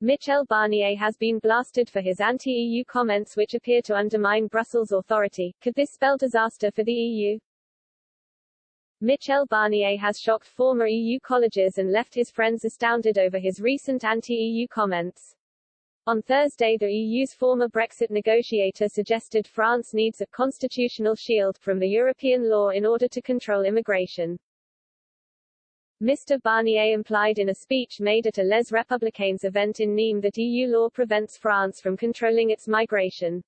Michel Barnier has been blasted for his anti-EU comments which appear to undermine Brussels' authority. Could this spell disaster for the EU? Michel Barnier has shocked former EU colleagues and left his friends astounded over his recent anti-EU comments. On Thursday, the EU's former Brexit negotiator suggested France needs a constitutional shield from the European law in order to control immigration. Mr. Barnier implied in a speech made at a Les Républicains event in Nîmes that EU law prevents France from controlling its migration.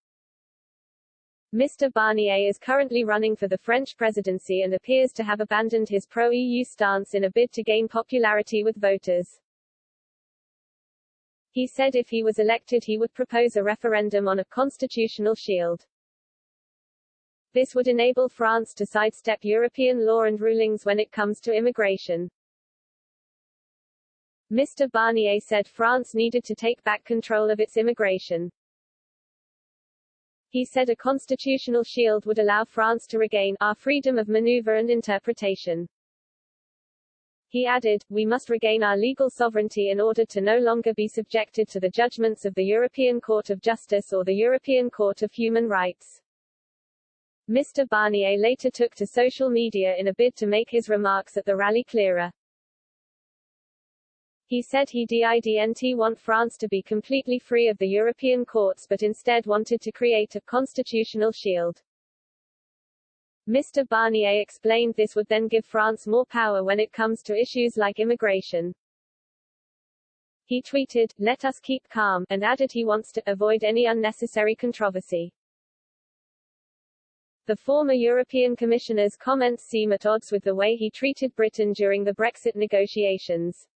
Mr. Barnier is currently running for the French presidency and appears to have abandoned his pro-EU stance in a bid to gain popularity with voters. He said if he was elected he would propose a referendum on a constitutional shield. This would enable France to sidestep European law and rulings when it comes to immigration. Mr. Barnier said France needed to take back control of its immigration. He said a constitutional shield would allow France to regain our freedom of maneuver and interpretation. He added, we must regain our legal sovereignty in order to no longer be subjected to the judgments of the European Court of Justice or the European Court of Human Rights. Mr. Barnier later took to social media in a bid to make his remarks at the rally clearer. He said he didn't want France to be completely free of the European courts but instead wanted to create a constitutional shield. Mr. Barnier explained this would then give France more power when it comes to issues like immigration. He tweeted, "Let us keep calm," and added he wants to avoid any unnecessary controversy. The former European Commissioner's comments seem at odds with the way he treated Britain during the Brexit negotiations.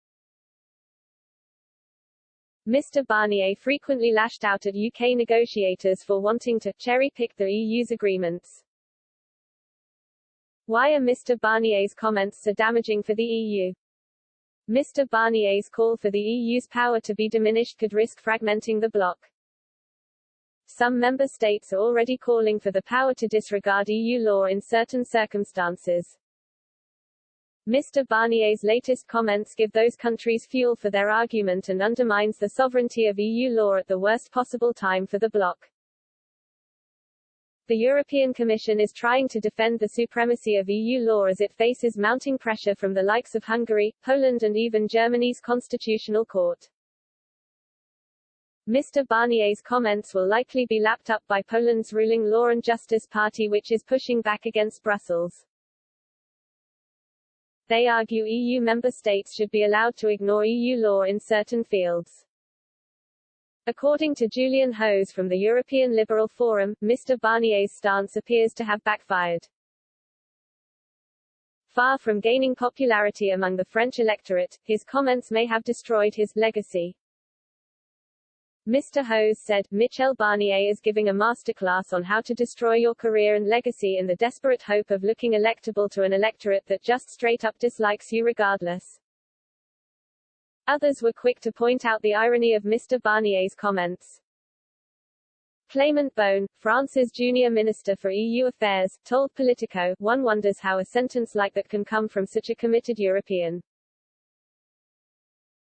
Mr. Barnier frequently lashed out at UK negotiators for wanting to cherry-pick the EU's agreements. Why are Mr. Barnier's comments so damaging for the EU? Mr. Barnier's call for the EU's power to be diminished could risk fragmenting the bloc. Some member states are already calling for the power to disregard EU law in certain circumstances. Mr. Barnier's latest comments give those countries fuel for their argument and undermines the sovereignty of EU law at the worst possible time for the bloc. The European Commission is trying to defend the supremacy of EU law as it faces mounting pressure from the likes of Hungary, Poland and even Germany's Constitutional Court. Mr. Barnier's comments will likely be lapped up by Poland's ruling Law and Justice Party, which is pushing back against Brussels. They argue EU member states should be allowed to ignore EU law in certain fields. According to Julian Hose from the European Liberal Forum, Mr. Barnier's stance appears to have backfired. Far from gaining popularity among the French electorate, his comments may have destroyed his legacy. Mr. Hose said, Michel Barnier is giving a masterclass on how to destroy your career and legacy in the desperate hope of looking electable to an electorate that just straight up dislikes you regardless. Others were quick to point out the irony of Mr. Barnier's comments. Clément Beaune, France's junior minister for EU affairs, told Politico, one wonders how a sentence like that can come from such a committed European.